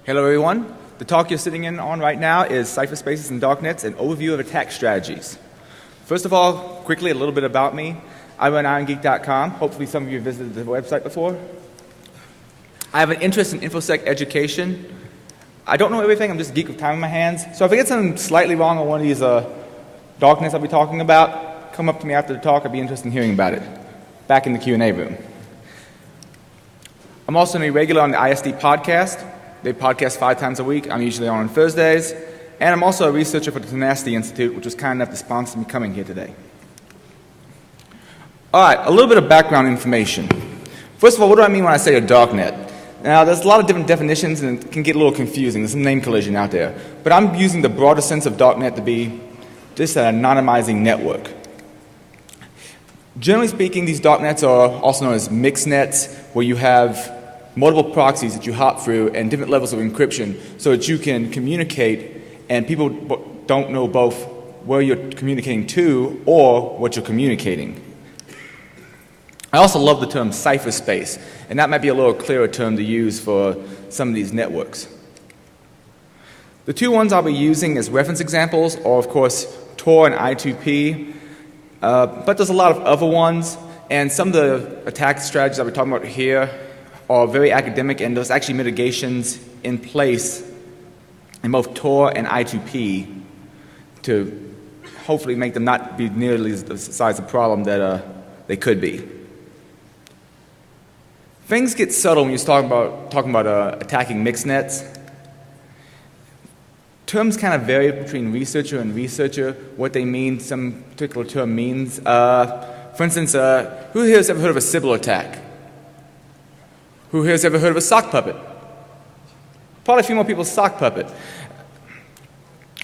Hello everyone. The talk you're sitting in on right now is Cipherspaces and Darknets, an overview of attack strategies. First of all, quickly a little bit about me. I run Irongeek.com. Hopefully some of you have visited the website before. I have an interest in InfoSec education. I don't know everything, I'm just a geek with time in my hands. So if I get something slightly wrong on one of these darknets I'll be talking about, come up to me after the talk, I'd be interested in hearing about it. Back in the Q&A room. I'm also an irregular on the ISD podcast. They podcast 5 times a week. I'm usually on Thursdays. And I'm also a researcher for the Tenacity Institute, which was kind enough to sponsor me coming here today. All right, a little bit of background information. First of all, what do I mean when I say a darknet? Now, there's a lot of different definitions and it can get a little confusing. There's some name collision out there. But I'm using the broader sense of darknet to be just an anonymizing network. Generally speaking, these darknets are also known as mixed nets, where you have multiple proxies that you hop through and different levels of encryption so that you can communicate and people don't know both where you're communicating to or what you're communicating. I also love the term cypherspace, and that might be a little clearer term to use for some of these networks. The two ones I'll be using as reference examples are, of course, Tor and I2P, but there's a lot of other ones, and some of the attack strategies that we're talking about here are very academic, and there's actually mitigations in place in both Tor and I2P to hopefully make them not be nearly the size of the problem that they could be. Things get subtle when you're talking about attacking mixed nets. Terms kind of vary between researcher and researcher, what they mean, some particular term means. For instance, who here has ever heard of a Sybil attack? Who here has ever heard of a sock puppet? Probably a few more people sock puppet.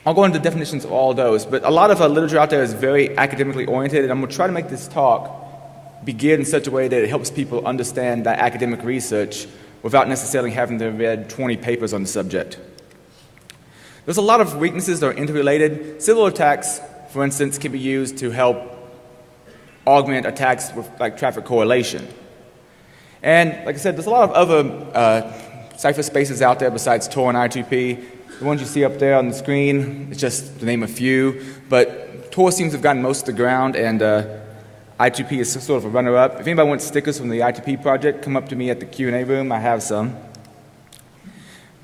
I'll go into the definitions of all those, but a lot of literature out there is very academically oriented, and I'm going to try to make this talk be geared in such a way that it helps people understand that academic research without necessarily having to read 20 papers on the subject. There's a lot of weaknesses that are interrelated. Sybil attacks, for instance, can be used to help augment attacks with traffic correlation. And like I said, there's a lot of other cypherspaces out there besides Tor and I2P. The ones you see up there on the screen, it's just to name a few. But Tor seems to have gotten most of the ground, and I2P is sort of a runner-up. If anybody wants stickers from the I2P project, come up to me at the Q&A room. I have some.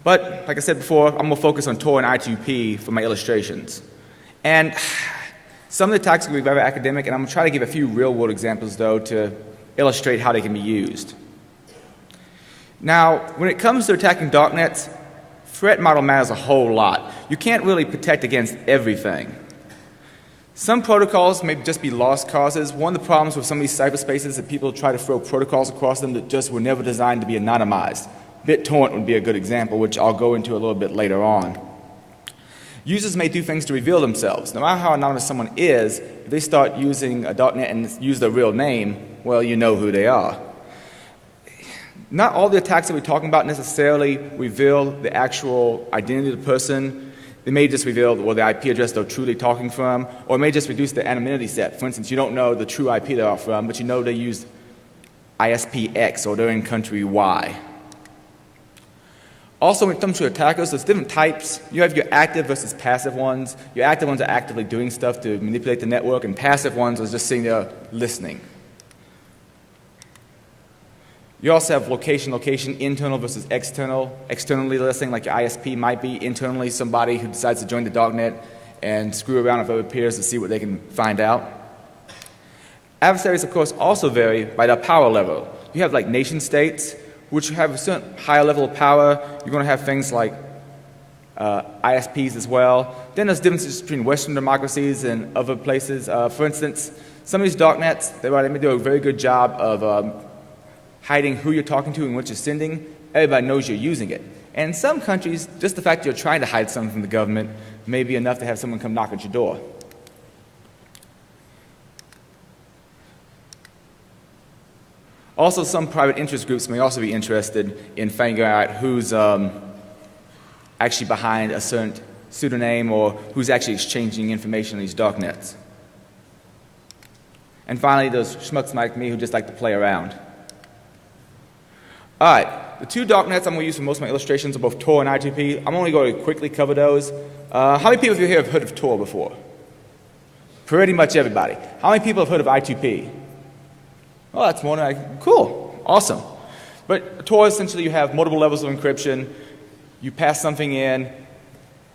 But like I said before, I'm going to focus on Tor and I2P for my illustrations. And some of the attacks will be very academic, and I'm going to try to give a few real-world examples, though, to illustrate how they can be used. Now, when it comes to attacking darknets, threat model matters a whole lot. You can't really protect against everything. Some protocols may just be lost causes. One of the problems with some of these cyberspaces is that people try to throw protocols across them that just were never designed to be anonymized. BitTorrent would be a good example, which I'll go into a little bit later on. Users may do things to reveal themselves. No matter how anonymous someone is, if they start using a .NET and use their real name, well, you know who they are. Not all the attacks that we're talking about necessarily reveal the actual identity of the person. They may just reveal the IP address they're truly talking from, or it may just reduce the anonymity set. For instance, you don't know the true IP they're from, but you know they use ISP X or they're in country Y. Also, when it comes to attackers, there's different types. You have your active versus passive ones. Your active ones are actively doing stuff to manipulate the network, and passive ones are just sitting there listening. You also have location, internal versus external. Externally listening, like your ISP might be. Internally, somebody who decides to join the darknet and screw around with other peers to see what they can find out. Adversaries, of course, also vary by their power level. You have like nation states, which have a certain higher level of power. You're going to have things like ISPs as well. Then there's differences between Western democracies and other places. For instance, some of these darknets, they may do a very good job of hiding who you're talking to and what you're sending. Everybody knows you're using it. And in some countries, just the fact that you're trying to hide something from the government may be enough to have someone come knock at your door. Also, some private interest groups may also be interested in figuring out who's actually behind a certain pseudonym or who's actually exchanging information in these darknets. And finally, there's schmucks like me who just like to play around. All right, the two darknets I'm going to use for most of my illustrations are both Tor and I2P. I'm only going to quickly cover those. How many people here have heard of Tor before? Pretty much everybody. How many people have heard of I2P? Oh, that's more than I... Cool. Awesome. But Tor, essentially, you have multiple levels of encryption. You pass something in.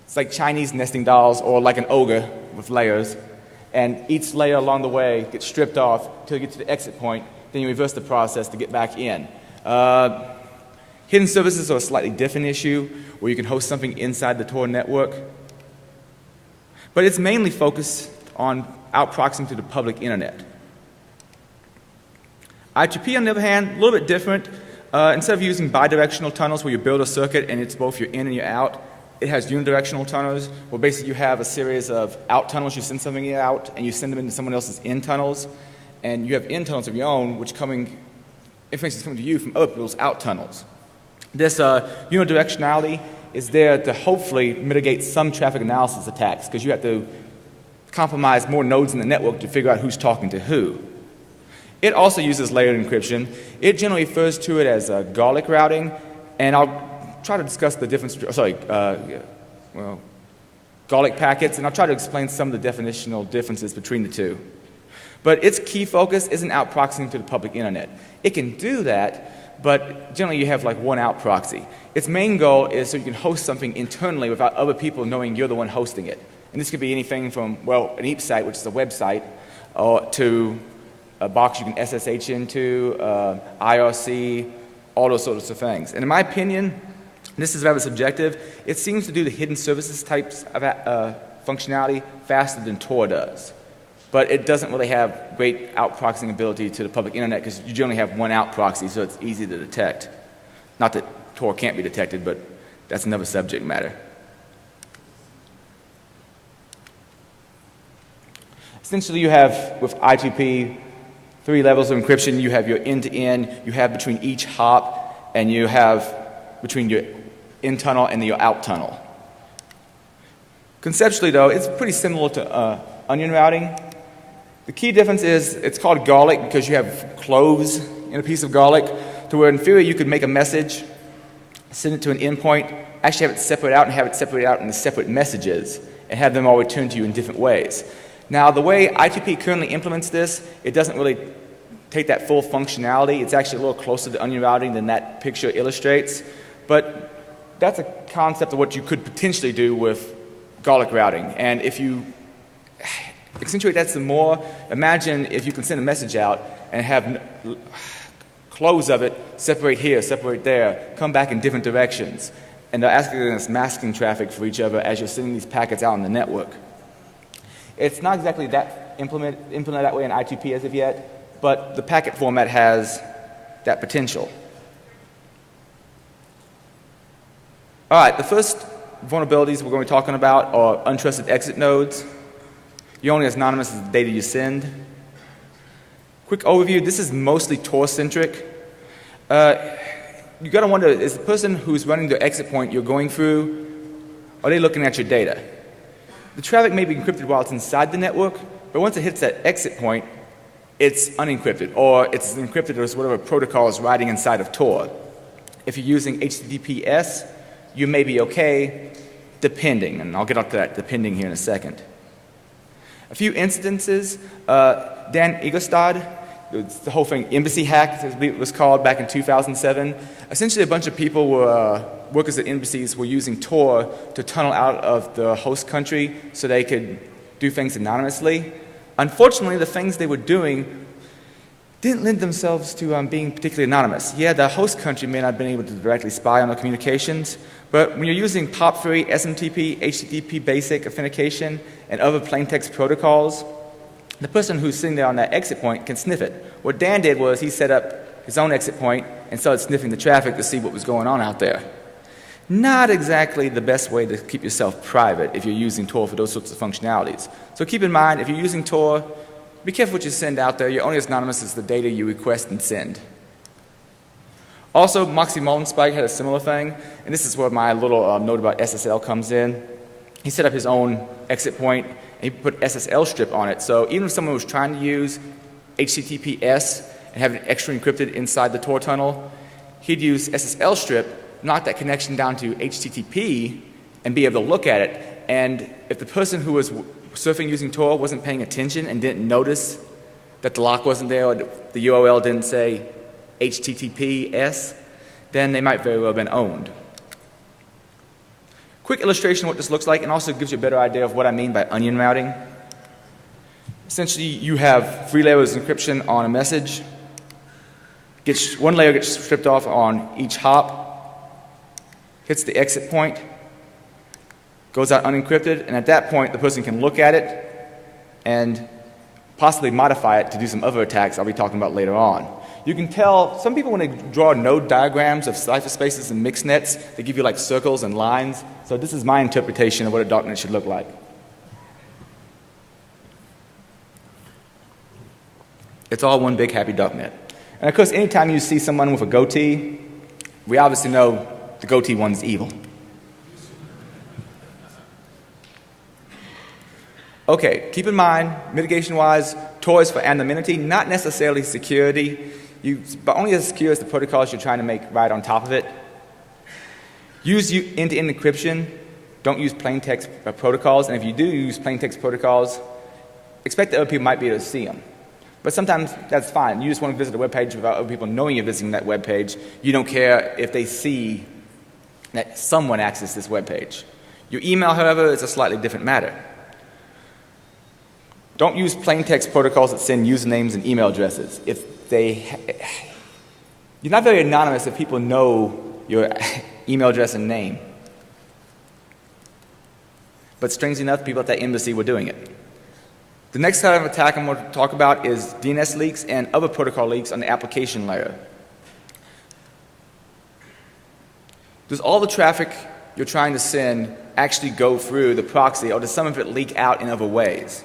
It's like Chinese nesting dolls or like an ogre with layers. And each layer along the way gets stripped off until you get to the exit point. Then you reverse the process to get back in. Hidden services are a slightly different issue where you can host something inside the Tor network. But it's mainly focused on outproxying to the public internet. I2P, on the other hand, a little bit different. Instead of using bidirectional tunnels where you build a circuit and it's both your in and your out, it has unidirectional tunnels where basically you have a series of out tunnels. You send something out and you send them into someone else's in tunnels. And you have in tunnels of your own, which information is coming to you from other people's out tunnels. This unidirectionality is there to hopefully mitigate some traffic analysis attacks because you have to compromise more nodes in the network to figure out who's talking to who. It also uses layered encryption. It generally refers to it as garlic routing, and I'll try to discuss the difference. Garlic packets, and I'll try to explain some of the definitional differences between the two. But its key focus isn't outproxying to the public internet. It can do that, but generally you have like one out proxy. Its main goal is so you can host something internally without other people knowing you're the one hosting it. And this could be anything from, well, an EAP site, which is a website, to a box you can SSH into, IRC, all those sorts of things. And in my opinion, this is rather subjective, it seems to do the hidden services types of functionality faster than Tor does. But it doesn't really have great outproxying ability to the public internet because you generally have one out proxy, so it's easy to detect. Not that Tor can't be detected, but that's another subject matter. Essentially, you have, with I2P, 3 levels of encryption. You have your end-to-end, you have between each hop, and you have between your in tunnel and your out tunnel. Conceptually, though, it's pretty similar to onion routing. The key difference is it's called garlic because you have cloves in a piece of garlic, to where in theory you could make a message, send it to an endpoint, actually have it separate out and have it separate out into separate messages and have them all return to you in different ways. Now, the way I2P currently implements this, it doesn't really take that full functionality. It's actually a little closer to onion routing than that picture illustrates. But that's a concept of what you could potentially do with garlic routing. And if you accentuate that some more, imagine if you can send a message out and have close of it separate here, separate there, come back in different directions. And they're asking us masking traffic for each other as you're sending these packets out on the network. It's not exactly that implemented that way in I2P as of yet, but the packet format has that potential. All right, the first vulnerabilities we're going to be talking about are untrusted exit nodes. You're only as anonymous as the data you send. Quick overview, this is mostly Tor-centric. You got to wonder, is the person who's running the exit point you're going through, are they looking at your data? The traffic may be encrypted while it's inside the network, but once it hits that exit point, it's unencrypted, or it's encrypted as whatever protocol is riding inside of Tor. If you're using HTTPS, you may be okay, depending, and I'll get up to that depending here in a second. A few instances, Dan Egerstad, the whole thing, embassy hack, as it was called back in 2007. Essentially, a bunch of people were, workers at embassies were using Tor to tunnel out of the host country so they could do things anonymously. Unfortunately, the things they were doing didn't lend themselves to being particularly anonymous. Yeah, the host country may not have been able to directly spy on the communications, but when you're using POP3, SMTP, HTTP basic authentication, and other plaintext protocols, the person who's sitting there on that exit point can sniff it. What Dan did was he set up his own exit point and started sniffing the traffic to see what was going on out there. Not exactly the best way to keep yourself private if you're using Tor for those sorts of functionalities. So keep in mind, if you're using Tor, be careful what you send out there. You're only as anonymous as the data you request and send. Also, Moxie Mullenspike had a similar thing, and this is where my little note about SSL comes in. He set up his own exit point, and he put SSL strip on it. So even if someone was trying to use HTTPS and have it extra encrypted inside the Tor tunnel, he'd use SSL strip, knock that connection down to HTTP, and be able to look at it. And if the person who was surfing using Tor wasn't paying attention and didn't notice that the lock wasn't there or the URL didn't say HTTPS, then they might very well have been owned. Quick illustration of what this looks like, and also gives you a better idea of what I mean by onion routing. Essentially, you have 3 layers of encryption on a message. One layer gets stripped off on each hop, hits the exit point, goes out unencrypted, and at that point, the person can look at it and possibly modify it to do some other attacks I'll be talking about later on. You can tell, some people when they draw node diagrams of Cipherspaces and mixed nets, they give you like circles and lines. So this is my interpretation of what a darknet should look like. It's all one big happy darknet. And of course, anytime you see someone with a goatee, we obviously know the goatee one's evil. Okay, keep in mind, mitigation-wise, Tor is for anonymity, not necessarily security, but only as secure as the protocols you're trying to make right on top of it. Use end-to-end encryption. Don't use plain text protocols, and if you do use plain text protocols, expect that other people might be able to see them. But sometimes that's fine. You just want to visit a web page without other people knowing you're visiting that web page. You don't care if they see that someone accessed this web page. Your email, however, is a slightly different matter. Don't use plain text protocols that send usernames and email addresses. You're not very anonymous if people know your email address and name. But strangely enough, people at that embassy were doing it. The next kind of attack I'm going to talk about is DNS leaks and other protocol leaks on the application layer. Does all the traffic you're trying to send actually go through the proxy, or does some of it leak out in other ways?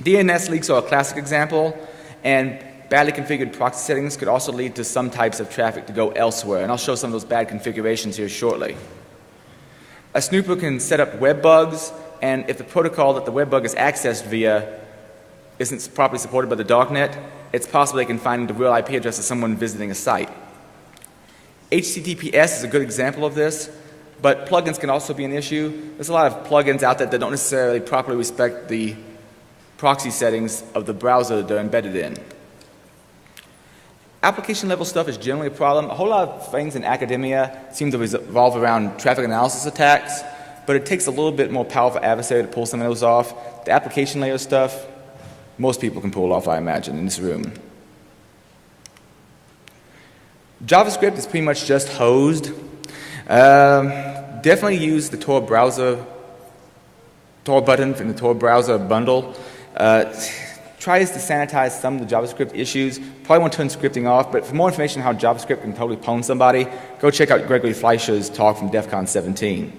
DNS leaks are a classic example, and badly configured proxy settings could also lead to some types of traffic to go elsewhere, and I'll show some of those bad configurations here shortly. A snooper can set up web bugs, and if the protocol that the web bug is accessed via isn't properly supported by the darknet, it's possible they can find the real IP address of someone visiting a site. HTTPS is a good example of this, but plugins can also be an issue. There's a lot of plugins out there that don't necessarily properly respect the proxy settings of the browser that they're embedded in. Application level stuff is generally a problem. A whole lot of things in academia seem to revolve around traffic analysis attacks, but it takes a little bit more powerful adversary to pull some of those off. The application layer stuff, most people can pull off, I imagine, in this room. JavaScript is pretty much just hosed. Definitely use the Tor browser, Tor button from the Tor browser bundle. Tries to sanitize some of the JavaScript issues. Probably won't turn scripting off, but for more information on how JavaScript can totally pwn somebody, go check out Gregory Fleischer's talk from DEFCON 17.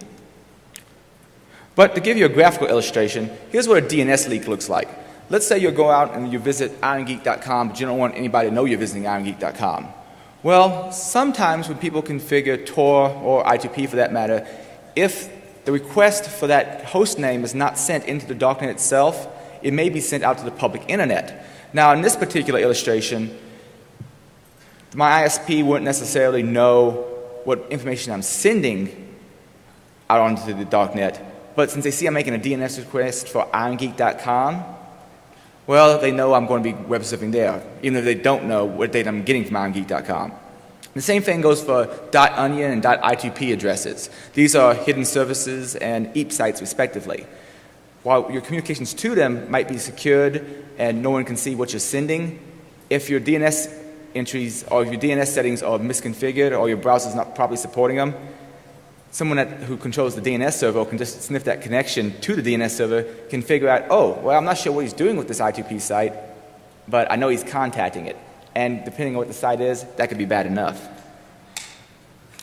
But to give you a graphical illustration, here's what a DNS leak looks like. Let's say you go out and you visit Irongeek.com, but you don't want anybody to know you're visiting Irongeek.com. Well, sometimes when people configure Tor or I2P for that matter, if the request for that host name is not sent into the darknet itself, it may be sent out to the public internet. Now, in this particular illustration, my ISP wouldn't necessarily know what information I'm sending out onto the darknet, but since they see I'm making a DNS request for Irongeek.com, well, they know I'm going to be web surfing there, even if they don't know what data I'm getting from Irongeek.com. The same thing goes for .onion and .I2P addresses. These are hidden services and EAP sites, respectively. While your communications to them might be secured and no one can see what you're sending, if your DNS entries or if your DNS settings are misconfigured or your browser is not properly supporting them, someone who controls the DNS server can just sniff that connection to the DNS server, can figure out, oh, well, I'm not sure what he's doing with this I2P site, but I know he's contacting it. And depending on what the site is, that could be bad enough.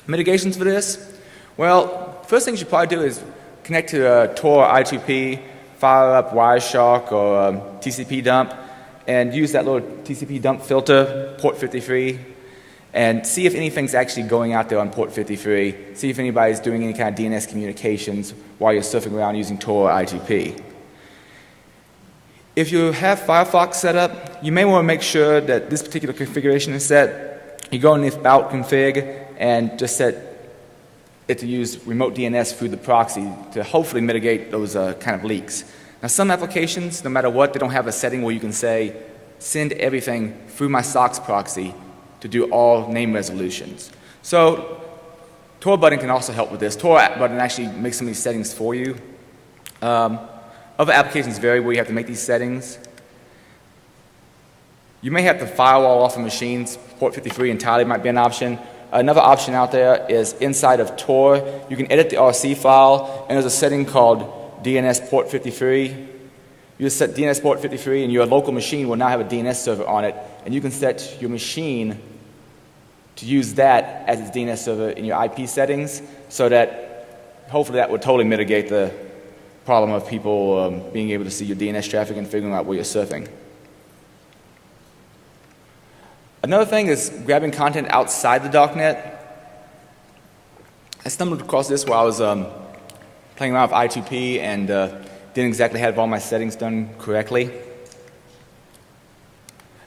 Mitigations for this? Well, first thing you should probably do is connect to Tor I2P, fire up Wireshark or TCP dump, and use that little TCP dump filter, port 53, and see if anything's actually going out there on port 53. See if anybody's doing any kind of DNS communications while you're surfing around using Tor or I2P. If you have Firefox set up, you may want to make sure that this particular configuration is set. you go in the about config and just set it to use remote DNS through the proxy to hopefully mitigate those kind of leaks. Now some applications, no matter what, they don't have a setting where you can say, send everything through my SOCKS proxy to do all name resolutions. So Tor button can also help with this. Tor button actually makes some of these settings for you. Other applications vary where you have to make these settings. You may have to firewall off of machines. Port 53 entirely might be an option. Another option out there is inside of Tor, you can edit the RC file, and there's a setting called DNS port 53. You just set DNS port 53, and your local machine will now have a DNS server on it, and you can set your machine to use that as its DNS server in your IP settings, so that hopefully that would totally mitigate the problem of people being able to see your DNS traffic and figuring out where you're surfing. Another thing is grabbing content outside the darknet. I stumbled across this while I was playing around with I2P and didn't exactly have all my settings done correctly.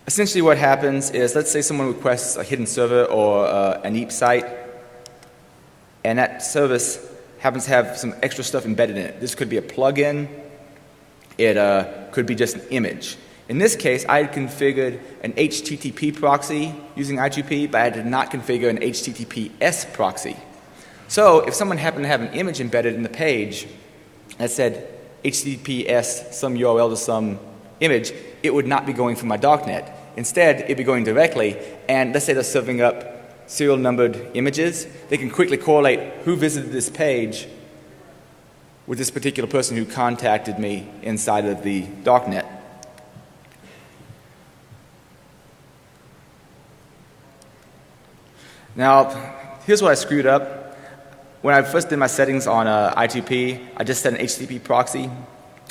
Essentially what happens is, let's say someone requests a hidden server or an EAP site, and that service happens to have some extra stuff embedded in it. This could be a plugin. It could be just an image. In this case, I had configured an HTTP proxy using I2P, but I did not configure an HTTPS proxy. So if someone happened to have an image embedded in the page that said HTTPS, some URL to some image, it would not be going through my darknet. Instead, it'd be going directly, and let's say they're serving up serial numbered images, they can quickly correlate who visited this page with this particular person who contacted me inside of the darknet. Now, here's what I screwed up. When I first did my settings on I2P, I just set an HTTP proxy.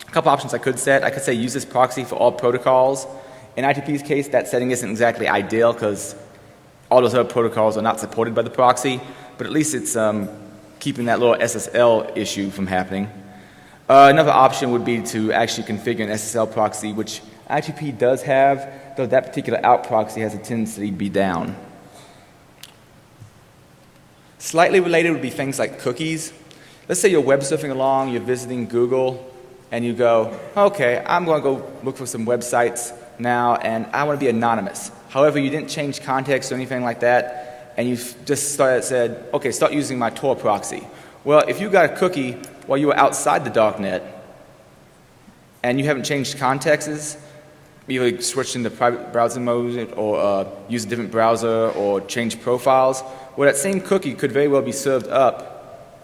A couple options I could set. I could say use this proxy for all protocols. In I2P's case, that setting isn't exactly ideal because all those other protocols are not supported by the proxy, but at least it's keeping that little SSL issue from happening. Another option would be to actually configure an SSL proxy, which I2P does have, though that particular out proxy has a tendency to be down. Slightly related would be things like cookies. Let's say you're web surfing along, you're visiting Google, and you go, okay, I'm going to go look for some websites now, and I want to be anonymous. However, you didn't change context or anything like that, and you just said, okay, start using my Tor proxy. Well, if you got a cookie while you were outside the darknet, and you haven't changed contexts, either switched into private browsing mode or use a different browser or change profiles, well, that same cookie could very well be served up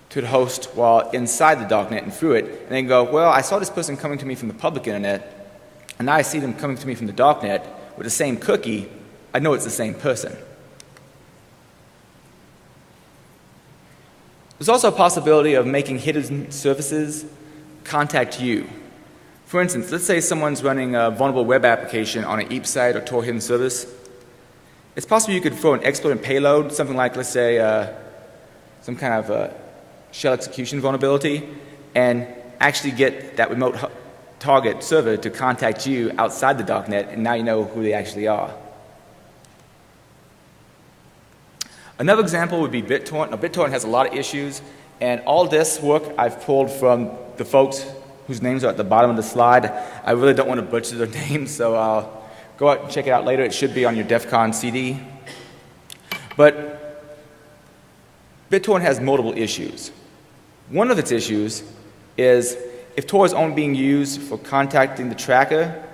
to the host while inside the darknet and through it, and then go, well, I saw this person coming to me from the public internet, and now I see them coming to me from the darknet with the same cookie. I know it's the same person. There's also a possibility of making hidden services contact you. For instance, let's say someone's running a vulnerable web application on an EAP site or Tor hidden service. It's possible you could throw an exploit and payload, something like, let's say, some kind of shell execution vulnerability, and actually get that remote target server to contact you outside the darknet, and now you know who they actually are. Another example would be BitTorrent. Now, BitTorrent has a lot of issues, and all this work I've pulled from the folks whose names are at the bottom of the slide. I really don't want to butcher their names, so I'll go out and check it out later. It should be on your DEFCON CD. But BitTorrent has multiple issues. One of its issues is if Tor is only being used for contacting the tracker,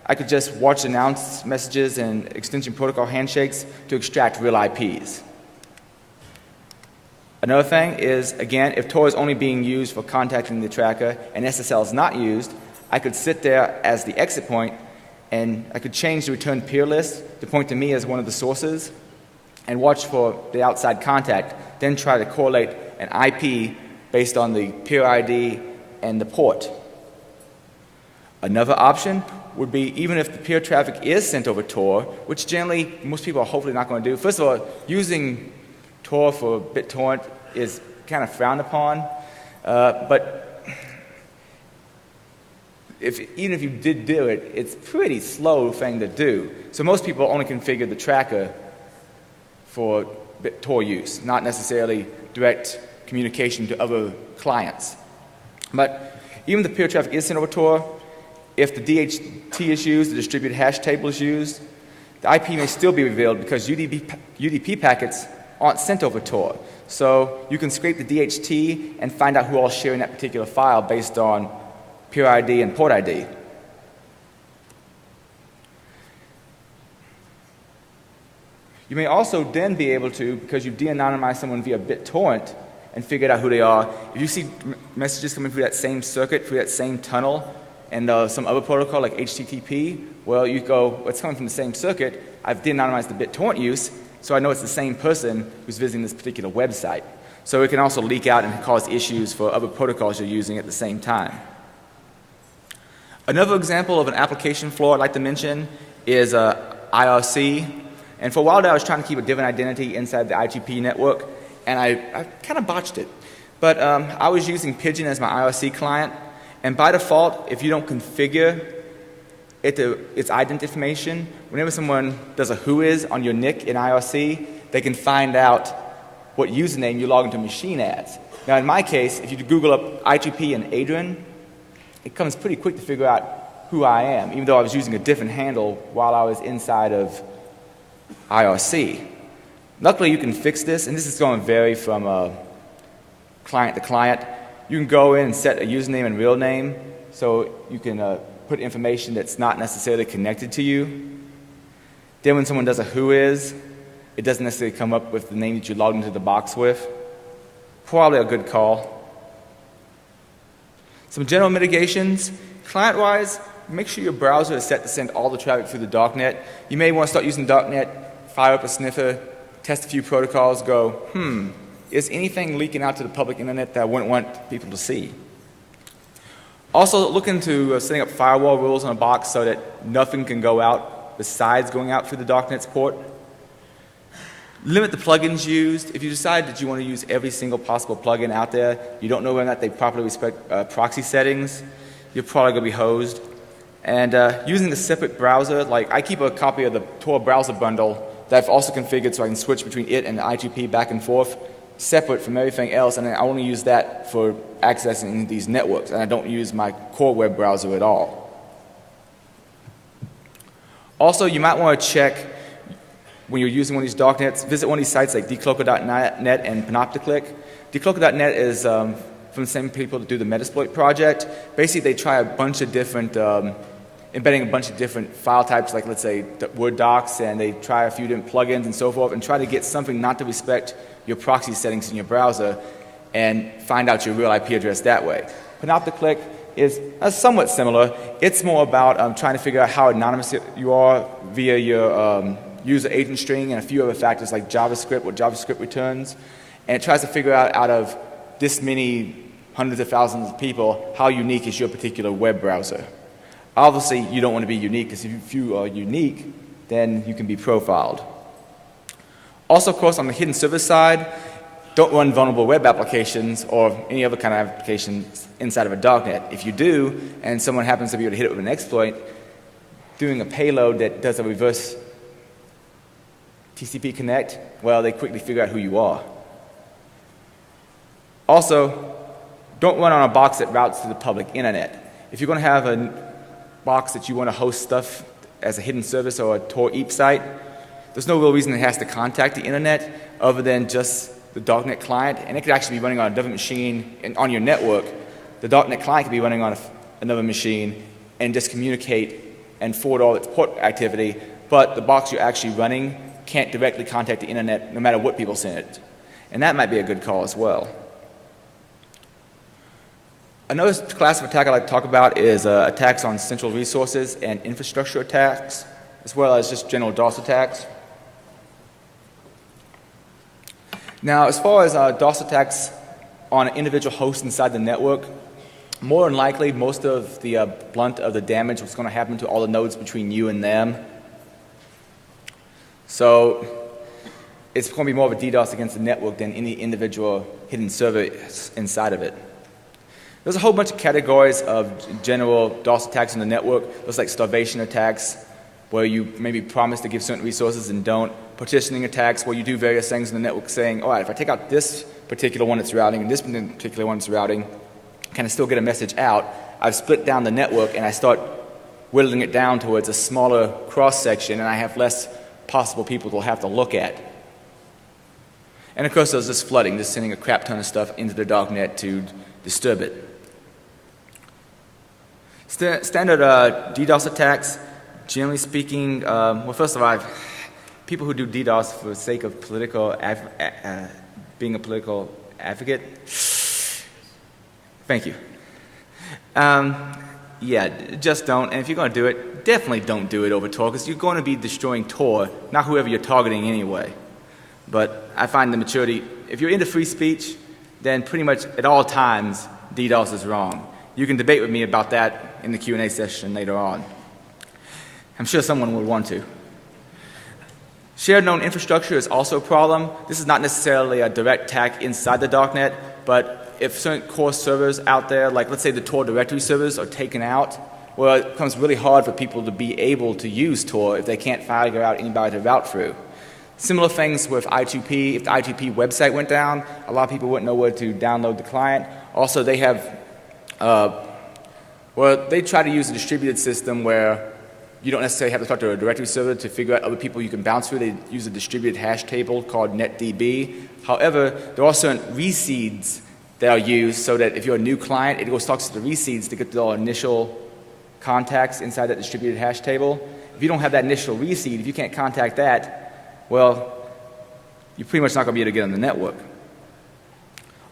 I could just watch announce messages and extension protocol handshakes to extract real IPs. Another thing is, again, if Tor is only being used for contacting the tracker and SSL is not used, I could sit there as the exit point and I could change the return peer list to point to me as one of the sources and watch for the outside contact, then try to correlate an IP based on the peer ID and the port. Another option would be, even if the peer traffic is sent over Tor, which generally most people are hopefully not going to do. First of all, using Tor for BitTorrent is kind of frowned upon, but even if you did do it, it's a pretty slow thing to do. So most people only configure the tracker for Tor use, not necessarily direct communication to other clients. But even if the peer traffic is sent over Tor, if the DHT is used, the distributed hash table is used, the IP may still be revealed because UDP packets aren't sent over Tor. So you can scrape the DHT and find out who all is sharing that particular file based on peer ID and port ID. You may also then be able to, because you've de-anonymized someone via BitTorrent and figured out who they are, if you see messages coming through that same circuit, through that same tunnel, and some other protocol like HTTP, well, you go, well, it's coming from the same circuit. I've de-anonymized the BitTorrent use, so I know it's the same person who's visiting this particular website. So it can also leak out and cause issues for other protocols you're using at the same time. Another example of an application flaw I'd like to mention is IRC. And for a while there, I was trying to keep a different identity inside the I2P network, and I kind of botched it. But I was using Pigeon as my IRC client, and by default, if you don't configure its ident information, whenever someone does a whois on your NIC in IRC, they can find out what username you log into a machine as. Now, in my case, if you Google up I2P and Adrian, it comes pretty quick to figure out who I am, even though I was using a different handle while I was inside of IRC. Luckily, you can fix this, and this is going to vary from client to client. You can go in and set a username and real name, so you can put information that's not necessarily connected to you. Then when someone does a whois, it doesn't necessarily come up with the name that you logged into the box with. Probably a good call. Some general mitigations. Client-wise, make sure your browser is set to send all the traffic through the Darknet. You may want to start using Darknet, fire up a sniffer, test a few protocols, go, is anything leaking out to the public internet that I wouldn't want people to see? Also, look into setting up firewall rules on a box so that nothing can go out besides going out through the Darknet's port. Limit the plugins used. If you decide that you want to use every single possible plugin out there, you don't know whether or not they properly respect proxy settings, you're probably going to be hosed. And using a separate browser, like I keep a copy of the Tor browser bundle that I've also configured so I can switch between it and the I2P back and forth, separate from everything else, and I only use that for accessing these networks, and I don't use my core web browser at all. Also, you might want to check when you're using one of these darknets, visit one of these sites like decloaker.net and panopticlick. Decloaker.net is from the same people that do the Metasploit project. Basically, they try a bunch of different, embedding a bunch of different file types, like let's say Word docs, and they try a few different plugins and so forth, and try to get something not to respect your proxy settings in your browser and find out your real IP address that way. Panopticlick is somewhat similar. It's more about trying to figure out how anonymous you are via your user agent string and a few other factors like JavaScript, what JavaScript returns, and it tries to figure out of this many hundreds of thousands of people how unique is your particular web browser. Obviously, you don't want to be unique, because if you are unique, then you can be profiled. Also, of course, on the hidden server side, don't run vulnerable web applications or any other kind of applications inside of a darknet. If you do, and someone happens to be able to hit it with an exploit, doing a payload that does a reverse TCP connect, well, they quickly figure out who you are. Also, don't run on a box that routes to the public internet. If you're going to have a box that you want to host stuff as a hidden service or a Tor EAP site, there's no real reason it has to contact the internet other than just the Darknet client, and it could actually be running on a different machine and on your network. The Darknet client could be running on another machine and just communicate and forward all its port activity, but the box you're actually running can't directly contact the internet no matter what people send it. And that might be a good call as well. Another class of attack I like to talk about is attacks on central resources and infrastructure attacks, as well as just general DOS attacks. Now, as far as DOS attacks on an individual host inside the network, more than likely, most of the blunt of the damage was going to happen to all the nodes between you and them. So it's going to be more of a DDoS against the network than any individual hidden server inside of it. There's a whole bunch of categories of general DOS attacks on the network. There's like starvation attacks, where you maybe promise to give certain resources and don't. Partitioning attacks, where you do various things in the network saying, all right, if I take out this particular one that's routing and this particular one that's routing, can I still get a message out? I've split down the network and I start whittling it down towards a smaller cross-section, and I have less possible people to have to look at. And of course, there's this flooding, just sending a crap ton of stuff into the darknet to disturb it. Standard DDoS attacks, generally speaking, well, first of all, people who do DDoS for the sake of being a political advocate, thank you. Yeah, just don't. And if you're going to do it, definitely don't do it over Tor, because you're going to be destroying Tor, not whoever you're targeting anyway. But I find the maturity, if you're into free speech, then pretty much at all times, DDoS is wrong. You can debate with me about that in the Q&A session later on. I'm sure someone would want to. Shared known infrastructure is also a problem. This is not necessarily a direct attack inside the darknet, but if certain core servers out there, like let's say the Tor directory servers, are taken out, well, it becomes really hard for people to be able to use Tor if they can't figure out anybody to route through. Similar things with I2P. If the I2P website went down, a lot of people wouldn't know where to download the client. Also, they have, they try to use a distributed system where you don't necessarily have to talk to a directory server to figure out other people you can bounce through. They use a distributed hash table called netdb. However, there are certain reseeds that are used so that if you're a new client, it goes talks to the reseeds to get the initial contacts inside that distributed hash table. If you don't have that initial reseed, if you can't contact that, well, you're pretty much not going to be able to get on the network.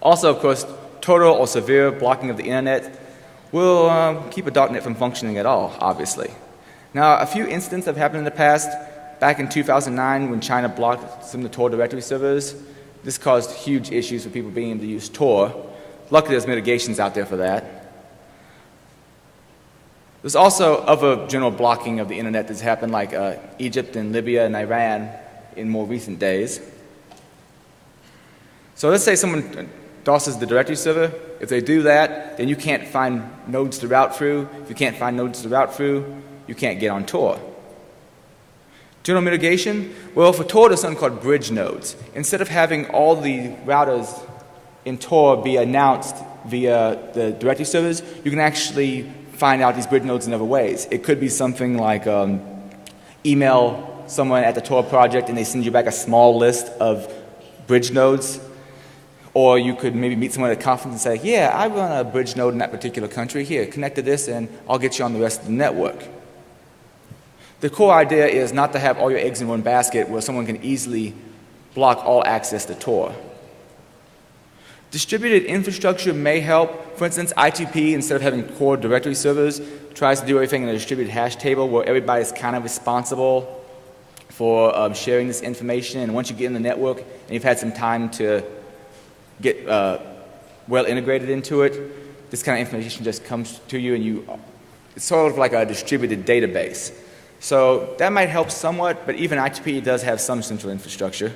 Also, of course, total or severe blocking of the internet will keep a darknet from functioning at all, obviously. Now, a few instances have happened in the past. Back in 2009, when China blocked some of the Tor directory servers, this caused huge issues for people being able to use Tor. Luckily, there's mitigations out there for that. There's also other general blocking of the internet that's happened, like Egypt and Libya and Iran in more recent days. So let's say someone DOSes the directory server. If they do that, then you can't find nodes to route through. If you can't find nodes to route through, you can't get on Tor. General mitigation? Well, for Tor, there's something called bridge nodes. Instead of having all the routers in Tor be announced via the directory servers, you can actually find out these bridge nodes in other ways. It could be something like email someone at the Tor project and they send you back a small list of bridge nodes. Or you could maybe meet someone at a conference and say, yeah, I run a bridge node in that particular country. Here, connect to this and I'll get you on the rest of the network. The core idea is not to have all your eggs in one basket where someone can easily block all access to Tor. Distributed infrastructure may help. For instance, I2P, instead of having core directory servers, tries to do everything in a distributed hash table where everybody's kind of responsible for sharing this information. And once you get in the network and you've had some time to get well integrated into it, this kind of information just comes to you and it's sort of like a distributed database. So that might help somewhat, but even I2P does have some central infrastructure.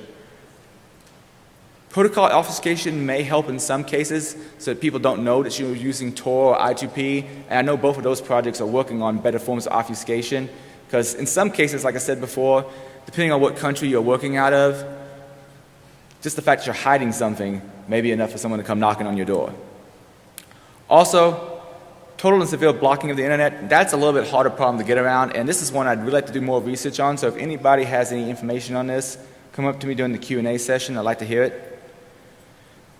Protocol obfuscation may help in some cases so that people don't know that you're using Tor or I2P, and I know both of those projects are working on better forms of obfuscation, because in some cases, like I said before, depending on what country you're working out of, just the fact that you're hiding something may be enough for someone to come knocking on your door. Also, total and severe blocking of the internet, that's a little bit harder problem to get around, and this is one I'd really like to do more research on, so if anybody has any information on this, come up to me during the Q&A session. I'd like to hear it.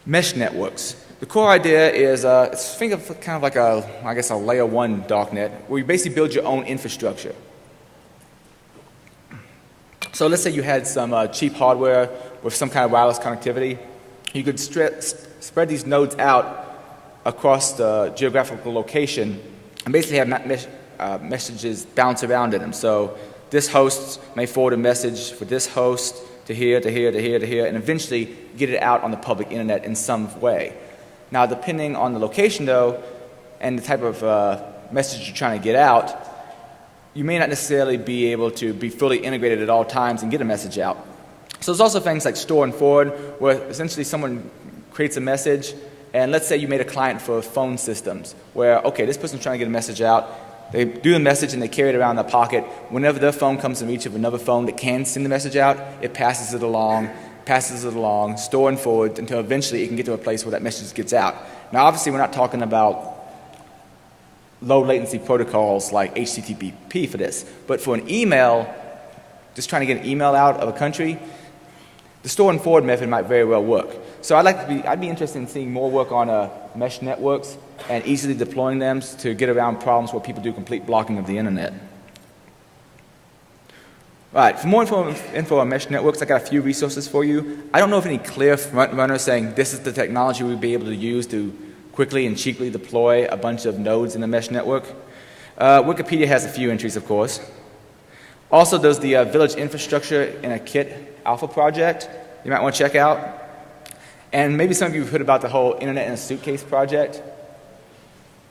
Mesh networks. The core idea is, think of kind of like a layer 1 darknet, where you basically build your own infrastructure. So let's say you had some cheap hardware with some kind of wireless connectivity. You could spread these nodes out across the geographical location and basically have messages bounce around in them. So this host may forward a message for this host to here, to here, to here, to here, and eventually get it out on the public internet in some way. Now, depending on the location, though, and the type of message you're trying to get out, you may not necessarily be able to be fully integrated at all times and get a message out. So there's also things like store and forward, where essentially someone creates a message, And let's say you made a client for phone systems where, okay, this person's trying to get a message out. They do the message and they carry it around in their pocket. Whenever their phone comes in reach of another phone that can send the message out, it passes it along, store and forward until eventually it can get to a place where that message gets out. Now, obviously, we're not talking about low latency protocols like HTTP for this, but for an email, just trying to get an email out of a country, the store and forward method might very well work. So I'd be interested in seeing more work on mesh networks and easily deploying them to get around problems where people do complete blocking of the internet. All right, for more info on mesh networks, I got a few resources for you. I don't know of any clear front runner saying this is the technology we'd be able to use to quickly and cheaply deploy a bunch of nodes in a mesh network. Wikipedia has a few entries, of course. Also, there's the Village Infrastructure in a Kit Alpha project you might want to check out. And maybe some of you have heard about the whole Internet in a Suitcase project.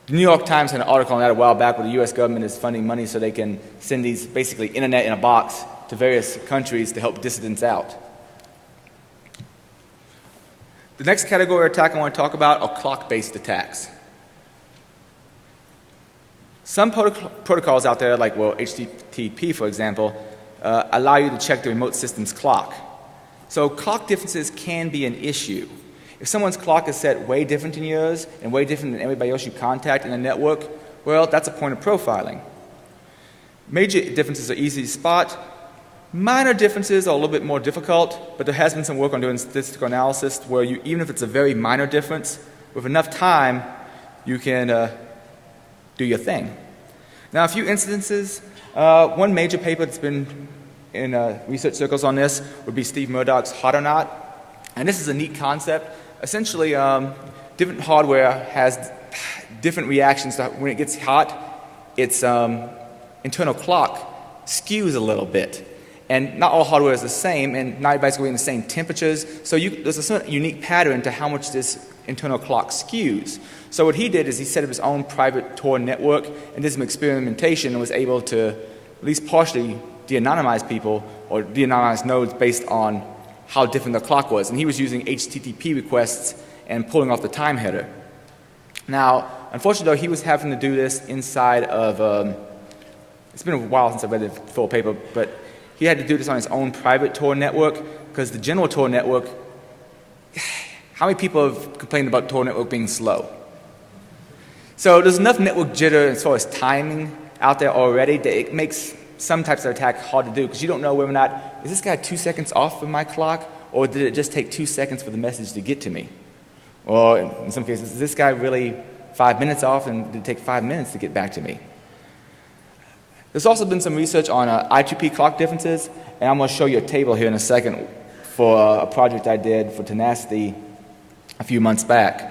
The New York Times had an article on that a while back where the U.S. government is funding money so they can send these basically internet in a box to various countries to help dissidents out. The next category of attack I want to talk about are clock-based attacks. Some protocols out there, like HTTP, for example, allow you to check the remote system's clock. So clock differences can be an issue. If someone's clock is set way different than yours and way different than everybody else you contact in a network, well, that's a point of profiling. Major differences are easy to spot. Minor differences are a little bit more difficult, but there has been some work on doing statistical analysis where even if it's a very minor difference, with enough time, you can do your thing. Now, a few instances. One major paper that's been in research circles on this would be Steve Murdoch's Hot or Not. And this is a neat concept. Essentially, different hardware has different reactions to when it gets hot. Its internal clock skews a little bit. And not all hardware is the same, and not everybody's going to the same temperatures. So there's a certain unique pattern to how much this internal clock skews. So what he did is he set up his own private Tor network and did some experimentation and was able to at least partially de-anonymize people or de-anonymize nodes based on how different the clock was. And he was using HTTP requests and pulling off the time header. Now, unfortunately, though, he was having to do this inside of, it's been a while since I read the full paper, but he had to do this on his own private Tor network because the general Tor network, how many people have complained about Tor network being slow? So there's enough network jitter as far as timing out there already that it makes some types of attack hard to do because you don't know whether or not, is this guy 2 seconds off of my clock or did it just take 2 seconds for the message to get to me? Or in some cases, is this guy really 5 minutes off and did it take 5 minutes to get back to me? There's also been some research on I2P clock differences, and I'm going to show you a table here in a second for a project I did for Tenacity a few months back.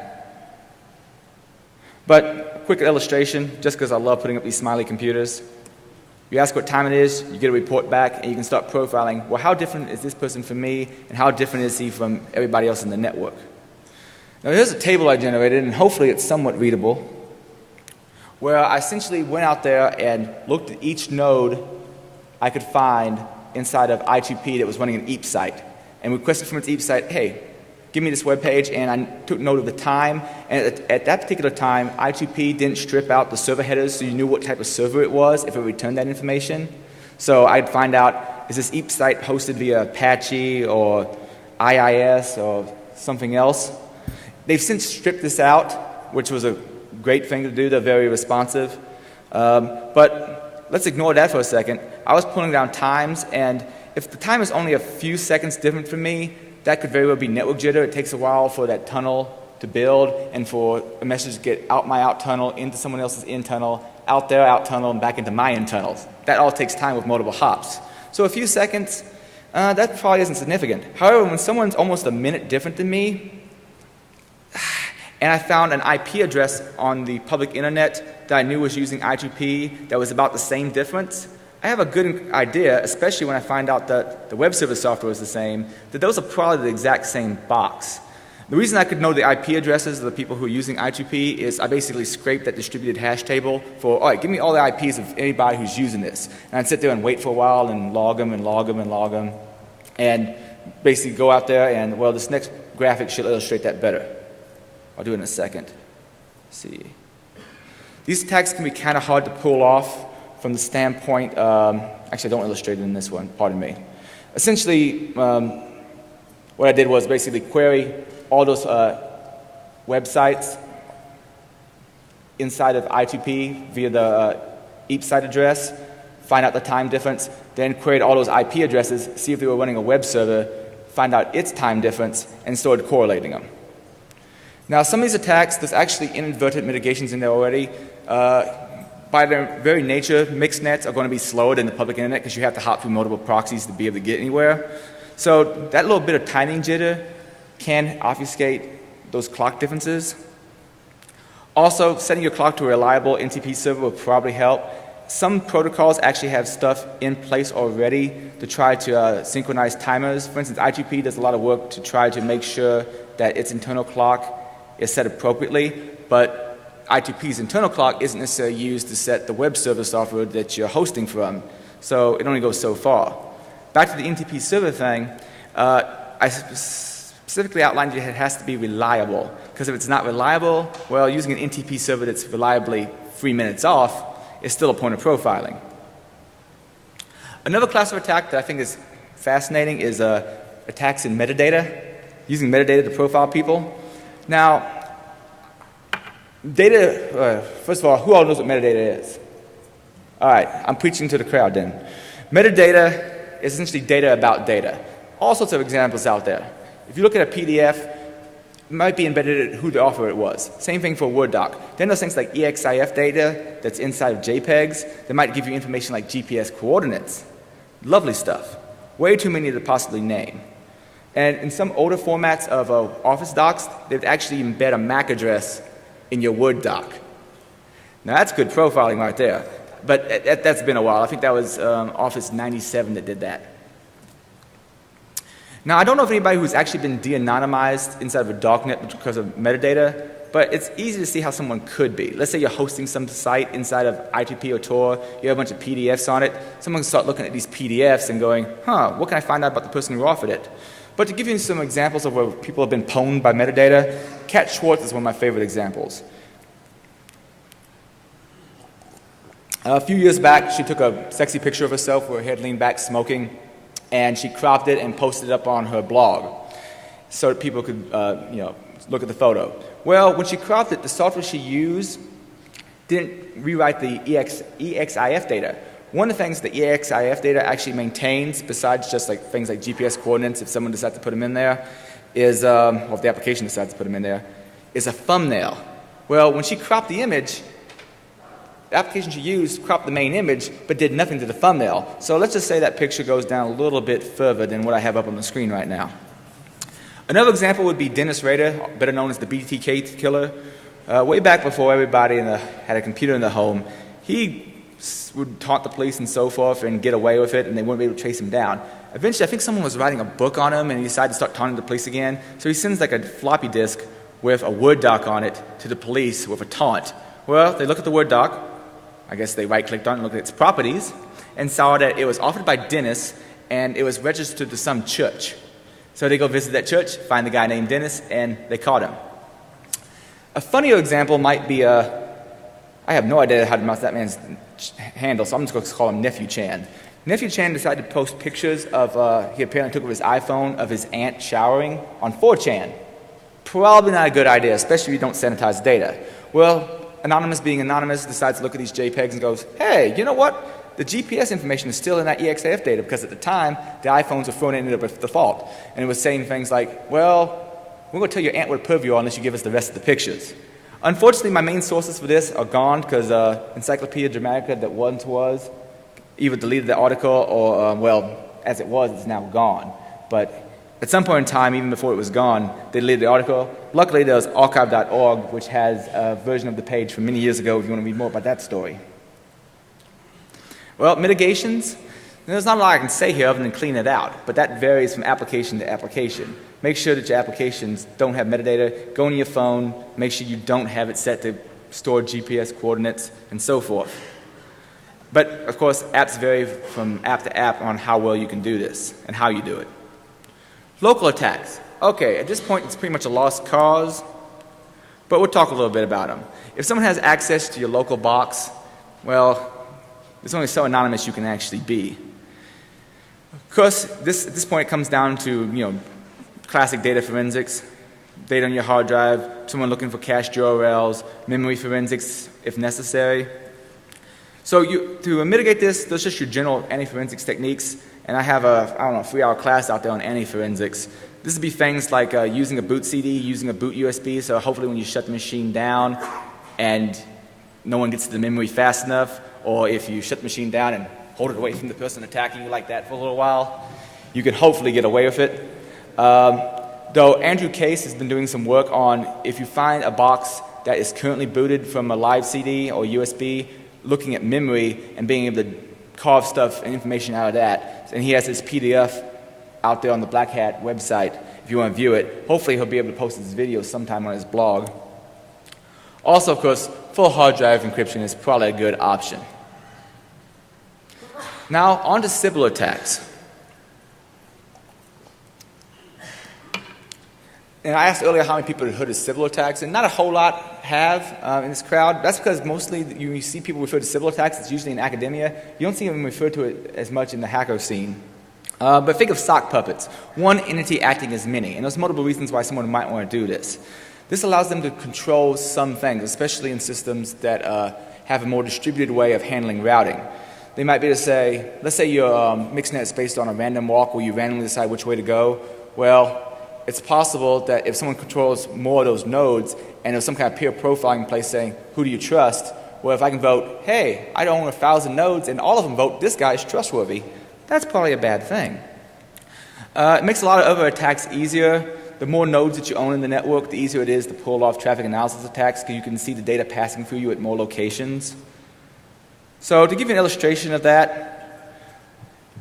But a quick illustration, just because I love putting up these smiley computers. You ask what time it is, you get a report back, and you can start profiling, well, how different is this person from me, and how different is he from everybody else in the network? Now, here's a table I generated, and hopefully it's somewhat readable, where I essentially went out there and looked at each node I could find inside of I2P that was running an EAP site, and requested from its EAP site, hey, give me this web page, and I took note of the time, and at that particular time, I2P didn't strip out the server headers so you knew what type of server it was if it returned that information. So I'd find out, is this EAP site hosted via Apache or IIS or something else? They've since stripped this out, which was a great thing to do. They're very responsive. But let's ignore that for a second. I was pulling down times, and if the time is only a few seconds different from me, that could very well be network jitter. It takes a while for that tunnel to build and for a message to get out my out tunnel, into someone else's in tunnel, out their out tunnel, and back into my in tunnels. That all takes time with multiple hops. So a few seconds, that probably isn't significant. However, when someone's almost a minute different than me, and I found an IP address on the public internet that I knew was using I2P that was about the same difference, I have a good idea, especially when I find out that the web server software is the same, that those are probably the exact same box. The reason I could know the IP addresses of the people who are using I2P is I basically scraped that distributed hash table for, all right, give me all the IPs of anybody who's using this. And I'd sit there and wait for a while and log them and log them and log them. And basically go out there and, well, this next graphic should illustrate that better. I'll do it in a second. Let's see. These attacks can be kind of hard to pull off from the standpoint, actually I don't illustrate it in this one, pardon me. Essentially, what I did was basically query all those websites inside of I2P via the EAP site address, find out the time difference, then queried all those IP addresses, see if they were running a web server, find out its time difference, and started correlating them. Now, some of these attacks, there's actually inadvertent mitigations in there already. By their very nature, mixed nets are going to be slower than the public internet because you have to hop through multiple proxies to be able to get anywhere. So that little bit of timing jitter can obfuscate those clock differences. Also, setting your clock to a reliable NTP server will probably help. Some protocols actually have stuff in place already to try to synchronize timers. For instance, I2P does a lot of work to try to make sure that its internal clock is set appropriately, but I2P's internal clock isn't necessarily used to set the web server software that you're hosting from, so it only goes so far. Back to the NTP server thing, I specifically outlined that it has to be reliable, because if it's not reliable, well, using an NTP server that's reliably 3 minutes off is still a point of profiling. Another class of attack that I think is fascinating is attacks in metadata, using metadata to profile people. Now, data, first of all, who all knows what metadata is? All right, I'm preaching to the crowd then. Metadata is essentially data about data. All sorts of examples out there. If you look at a PDF, it might be embedded at who the author it was. Same thing for a Word doc. Then there's things like EXIF data that's inside of JPEGs that might give you information like GPS coordinates. Lovely stuff. Way too many to possibly name. And in some older formats of Office docs, they'd actually embed a MAC address in your Word doc. Now that's good profiling right there. But that's been a while. I think that was Office 97 that did that. Now I don't know if anybody who's actually been de-anonymized inside of a darknet because of metadata, but it's easy to see how someone could be. Let's say you're hosting some site inside of I2P or Tor, you have a bunch of PDFs on it, someone can start looking at these PDFs and going, what can I find out about the person who authored it? But to give you some examples of where people have been pwned by metadata, Kat Schwartz is one of my favorite examples. A few years back, she took a sexy picture of herself with her head leaned back smoking, and she cropped it and posted it up on her blog so that people could look at the photo. Well, when she cropped it, the software she used didn't rewrite the EXIF data. One of the things the EXIF data actually maintains, besides just like things like GPS coordinates, if someone decides to put them in there, is, or if the application decides to put them in there, is a thumbnail. Well, when she cropped the image, the application she used cropped the main image, but did nothing to the thumbnail. So let's just say that picture goes down a little bit further than what I have up on the screen right now. Another example would be Dennis Rader, better known as the BTK killer. Way back before everybody had a computer in their home, he would taunt the police and so forth and get away with it, and they wouldn't be able to chase him down. Eventually, I think someone was writing a book on him, and he decided to start taunting the police again. So he sends like a floppy disk with a Word doc on it to the police with a taunt. Well, they look at the Word doc. I guess they right-clicked on it and looked at its properties and saw that it was authored by Dennis and it was registered to some church. So they go visit that church, find the guy named Dennis, and they caught him. A funnier example might be, I have no idea how to pronounce that man's handle, so I'm just going to call him Nephew Chan. Nephew Chan decided to post pictures of, he apparently took with his iPhone, of his aunt showering on 4chan. Probably not a good idea, especially if you don't sanitize data. Well, Anonymous being anonymous decides to look at these JPEGs and goes, hey, you know what? The GPS information is still in that EXIF data because at the time, the iPhones were thrown in at default. And it was saying things like, well, we're going to tell your aunt what a perv you are unless you give us the rest of the pictures. Unfortunately, my main sources for this are gone because Encyclopedia Dramatica that once was either deleted the article or, well, as it was, it's now gone. But at some point in time, even before it was gone, they deleted the article. Luckily, there's archive.org, which has a version of the page from many years ago if you want to read more about that story. Well, mitigations. There's not a lot I can say here other than clean it out, but that varies from application to application. Make sure that your applications don't have metadata. Go on your phone. Make sure you don't have it set to store GPS coordinates and so forth. But, of course, apps vary from app to app on how well you can do this and how you do it. Local attacks. Okay, at this point it's pretty much a lost cause. but we'll talk a little bit about them. If someone has access to your local box, well, there's only so anonymous you can actually be. Of course, at this point it comes down to classic data forensics, data on your hard drive, someone looking for cached URLs, memory forensics if necessary. So to mitigate this, those are just your general anti-forensics techniques. And I have a 3-hour class out there on anti-forensics. This would be things like using a boot CD, using a boot USB, so hopefully when you shut the machine down and no one gets to the memory fast enough, or if you shut the machine down and hold it away from the person attacking you like that for a little while, you can hopefully get away with it. Though Andrew Case has been doing some work on if you find a box that is currently booted from a live CD or USB, looking at memory and being able to carve stuff and information out of that. And he has his PDF out there on the Black Hat website if you want to view it. Hopefully he'll be able to post his video sometime on his blog. Also, of course, full hard drive encryption is probably a good option. Now, on to Sybil attacks. And I asked earlier how many people had heard of Sybil attacks, and not a whole lot have in this crowd. That's because mostly you see people refer to Sybil attacks, it's usually in academia. You don't see them refer to it as much in the hacker scene. But think of sock puppets, one entity acting as many. And there's multiple reasons why someone might want to do this. This allows them to control some things, especially in systems that have a more distributed way of handling routing. They might be to say, let's say your mixnet is based on a random walk where you randomly decide which way to go. Well, it's possible that if someone controls more of those nodes and there's some kind of peer profiling in place saying, who do you trust? Well, if I can vote, hey, I own 1,000 nodes and all of them vote this guy is trustworthy, that's probably a bad thing. It makes a lot of other attacks easier. The more nodes that you own in the network, the easier it is to pull off traffic analysis attacks because you can see the data passing through you at more locations. So to give you an illustration of that,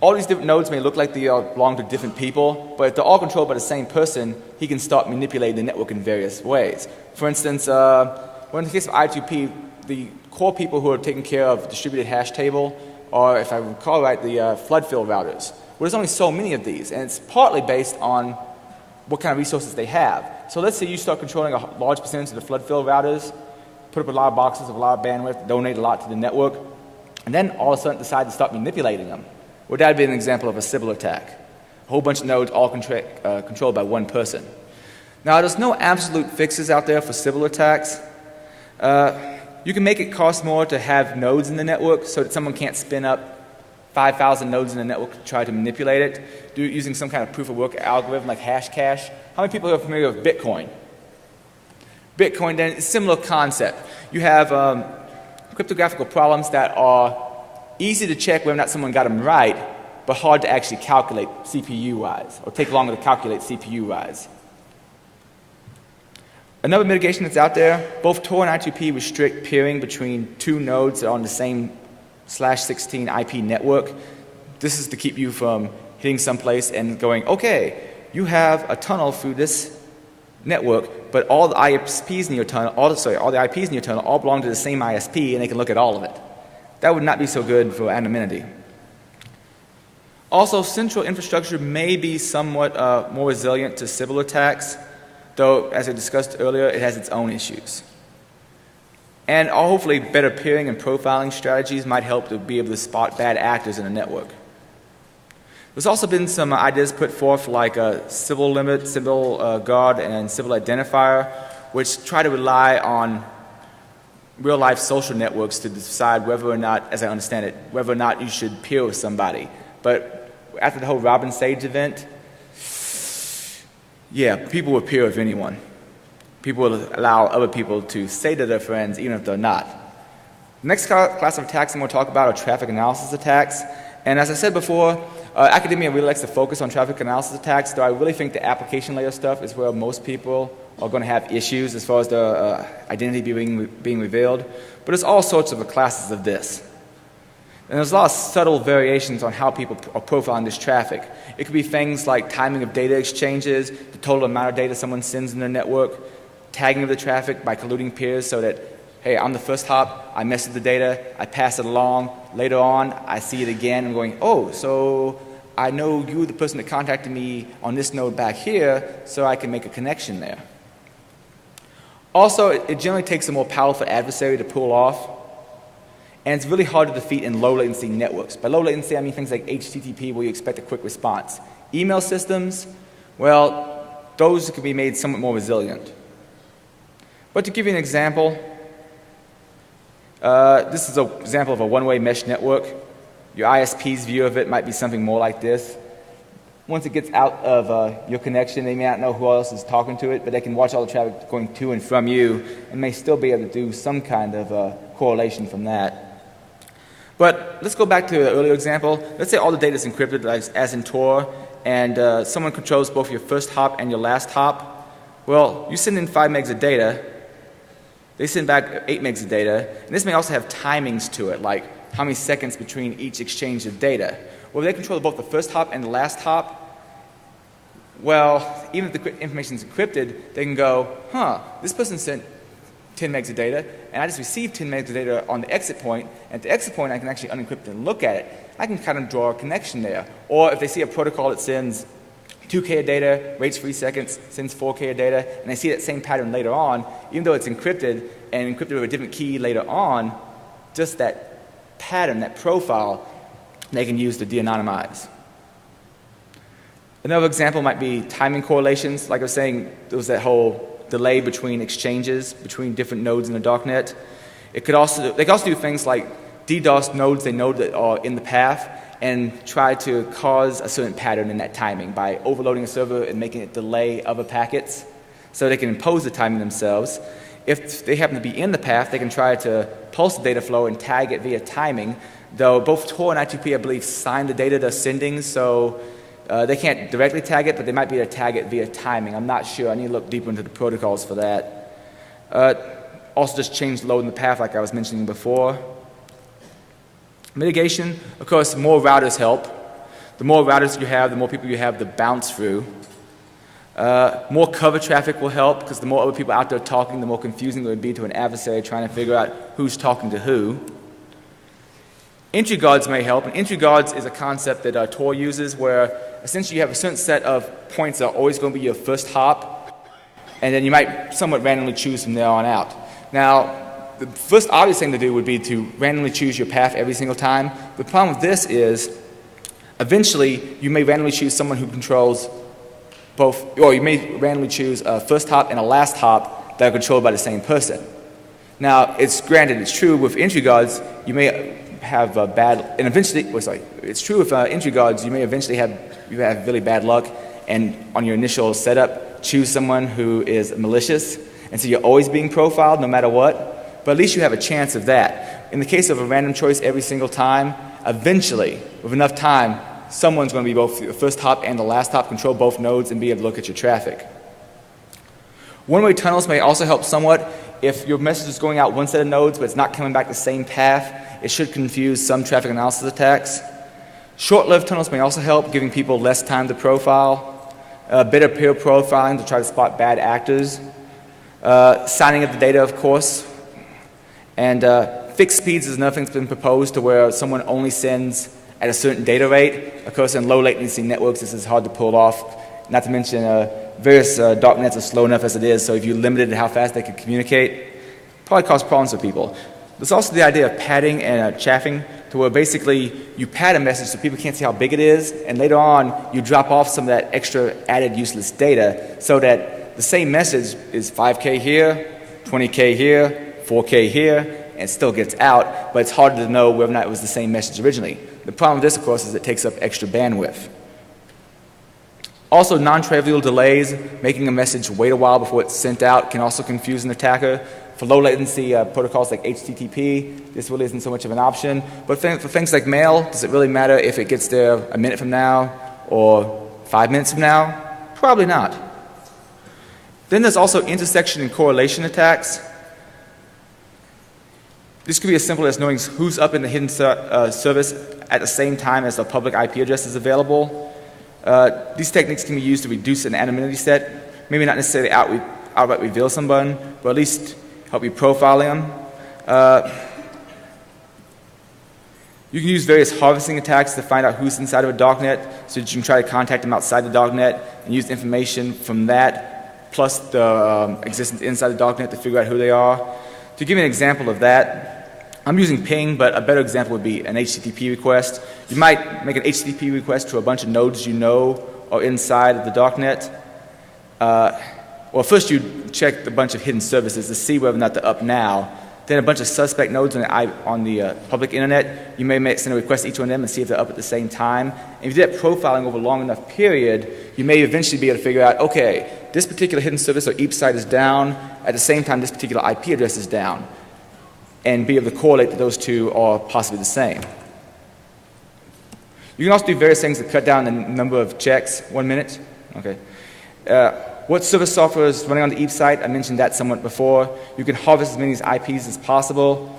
all these different nodes may look like they belong to different people, but if they're all controlled by the same person, he can start manipulating the network in various ways. For instance, well, in the case of I2P, the core people who are taking care of distributed hash table are, if I recall right, the flood fill routers. Well, there's only so many of these, and it's partly based on what kind of resources they have. So let's say you start controlling a large percentage of the flood fill routers, put up a lot of boxes of a lot of bandwidth, donate a lot to the network, and then all of a sudden decide to start manipulating them. Well, that would be an example of a Sybil attack. A whole bunch of nodes all controlled by one person. Now, there's no absolute fixes out there for Sybil attacks. You can make it cost more to have nodes in the network so that someone can't spin up 5,000 nodes in the network to try to manipulate it, using some kind of proof-of-work algorithm like hash cache. How many people are familiar with Bitcoin? Bitcoin, then, is a similar concept. You have cryptographical problems that are easy to check whether or not someone got them right, but hard to actually calculate CPU-wise, or take longer to calculate CPU-wise. Another mitigation that's out there, both Tor and I2P restrict peering between two nodes that are on the same /16 IP network. This is to keep you from hitting someplace and going, okay, you have a tunnel through this network, but all the ISPs in your tunnel, all the IPs in your tunnel all belong to the same ISP, and they can look at all of it. That would not be so good for anonymity. Also, central infrastructure may be somewhat more resilient to Sybil attacks, though, as I discussed earlier, it has its own issues. And hopefully, better peering and profiling strategies might help to be able to spot bad actors in a network. There's also been some ideas put forth like Sybil limit, Sybil guard, and Sybil identifier, which try to rely on real-life social networks to decide whether or not, as I understand it, whether or not you should peer with somebody. But after the whole Robin Sage event, yeah, people will peer with anyone. People will allow other people to say to their friends, even if they're not. The next class of attacks I'm going to talk about are traffic analysis attacks. And as I said before, academia really likes to focus on traffic analysis attacks, though I really think the application layer stuff is where most people are going to have issues as far as the identity being revealed. But there's all sorts of classes of this. And there's a lot of subtle variations on how people are profiling this traffic. It could be things like timing of data exchanges, the total amount of data someone sends in their network, tagging of the traffic by colluding peers so that, hey, I'm the first hop, I mess with the data, I pass it along, later on I see it again, I'm going, oh, so I know you, the person that contacted me on this node back here, so I can make a connection there. Also, it generally takes a more powerful adversary to pull off, and it's really hard to defeat in low latency networks. By low latency, I mean things like HTTP where you expect a quick response. Email systems, well, those can be made somewhat more resilient. But to give you an example, this is an example of a one-way mesh network. Your ISP's view of it might be something more like this. Once it gets out of your connection, they may not know who else is talking to it, but they can watch all the traffic going to and from you and may still be able to do some kind of correlation from that. But let's go back to the earlier example. Let's say all the data is encrypted, like as in Tor, and someone controls both your first hop and your last hop. Well, you send in 5 megs of data. They send back 8 megs of data. And this may also have timings to it, like how many seconds between each exchange of data. Well, they control both the first hop and the last hop. Well, even if the information is encrypted, they can go, this person sent 10 megs of data, and I just received 10 megs of data on the exit point, and at the exit point I can actually unencrypt and look at it. I can kind of draw a connection there. Or if they see a protocol that sends 2K of data, waits 3 seconds, sends 4K of data, and they see that same pattern later on, even though it's encrypted and encrypted with a different key later on, just that pattern, that profile, they can use to de-anonymize. Another example might be timing correlations. Like I was saying, there was that whole delay between exchanges, between different nodes in the darknet. They could also do things like DDoS nodes they know that are in the path and try to cause a certain pattern in that timing by overloading a server and making it delay other packets so they can impose the timing themselves. If they happen to be in the path, they can try to pulse the data flow and tag it via timing, though both Tor and I2P, I believe, sign the data they're sending, so they can't directly tag it, but they might be able to tag it via timing. I'm not sure. I need to look deeper into the protocols for that. Also just change the load in the path like I was mentioning before. Mitigation, of course, more routers help. The more routers you have, the more people you have to bounce through. More cover traffic will help because the more other people out there talking, the more confusing it would be to an adversary trying to figure out who's talking to who. Entry guards may help, and entry guards is a concept that Tor uses where essentially you have a certain set of points that are always going to be your first hop, and then you might somewhat randomly choose from there on out. Now, the first obvious thing to do would be to randomly choose your path every single time. The problem with this is eventually you may randomly choose someone who controls both, or you may randomly choose a first hop and a last hop that are controlled by the same person. Now, it's true with entry guards, you may have and eventually, it's true with entry guards, you may eventually have really bad luck and on your initial setup choose someone who is malicious, and so you're always being profiled no matter what, but at least you have a chance of that. In the case of a random choice every single time, eventually, with enough time, someone's going to be both the first hop and the last hop, control both nodes, and be able to look at your traffic. One-way tunnels may also help somewhat. If your message is going out one set of nodes but it's not coming back the same path, it should confuse some traffic analysis attacks. Short-lived tunnels may also help, giving people less time to profile. Better peer profiling to try to spot bad actors. Signing of the data, of course. And fixed speeds is another thing that's been proposed to where someone only sends at a certain data rate. Of course, in low latency networks, this is hard to pull off. Not to mention various darknets are slow enough as it is, so if you limited how fast they could communicate, probably cause problems for people. There's also the idea of padding and chaffing, to where basically you pad a message so people can't see how big it is, and later on you drop off some of that extra added useless data so that the same message is 5K here, 20K here, 4K here, and it still gets out, but it's harder to know whether or not it was the same message originally. The problem with this, of course, is it takes up extra bandwidth. Also, non-trivial delays, making a message wait a while before it's sent out, can also confuse an attacker. For low latency protocols like HTTP, this really isn't so much of an option. But for things like mail, does it really matter if it gets there a minute from now or 5 minutes from now? Probably not. Then there's also intersection and correlation attacks. This could be as simple as knowing who's up in the hidden service at the same time as the public IP address is available. These techniques can be used to reduce an anonymity set. Maybe not necessarily outright reveal someone, but at least help you profiling them. You can use various harvesting attacks to find out who's inside of a darknet so that you can try to contact them outside the darknet and use information from that plus the existence inside the darknet to figure out who they are. To give you an example of that, I'm using ping, but a better example would be an HTTP request. You might make an HTTP request to a bunch of nodes you know are inside of the darknet. Well, first you check a bunch of hidden services to see whether or not they're up now. Then a bunch of suspect nodes on the public internet, you may send a request to each one of them and see if they're up at the same time. And if you do that profiling over a long enough period, you may eventually be able to figure out, okay, this particular hidden service or EAP site is down, at the same time this particular IP address is down, and be able to correlate that those two are possibly the same. You can also do various things to cut down the number of checks. 1 minute? Okay. What server software is running on the EAP site? I mentioned that somewhat before. You can harvest as many IPs as possible.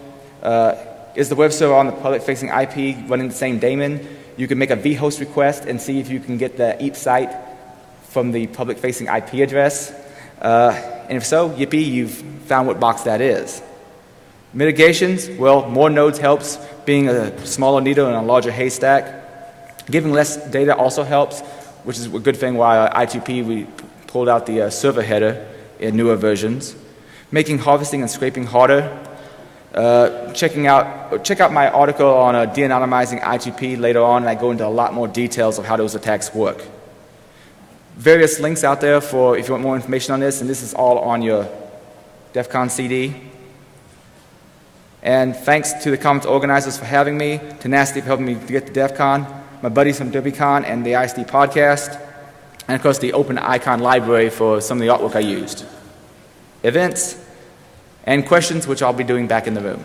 Is the web server on the public-facing IP running the same daemon? You can make a vhost request and see if you can get the EAP site from the public-facing IP address. And if so, yippee, you've found what box that is. Mitigations, well, more nodes helps. Being a smaller needle in a larger haystack. Giving less data also helps, which is a good thing why I2P we pulled out the server header in newer versions. Making harvesting and scraping harder. Check out my article on de-anonymizing I2P later on, and I go into a lot more details of how those attacks work. Various links out there for if you want more information on this, and this is all on your DEFCON CD. And thanks to the conference organizers for having me, Tenacity for helping me to get to DEFCON, my buddies from DerbyCon and the ISD podcast, and of course the open icon library for some of the artwork I used. Events and questions, which I'll be doing back in the room.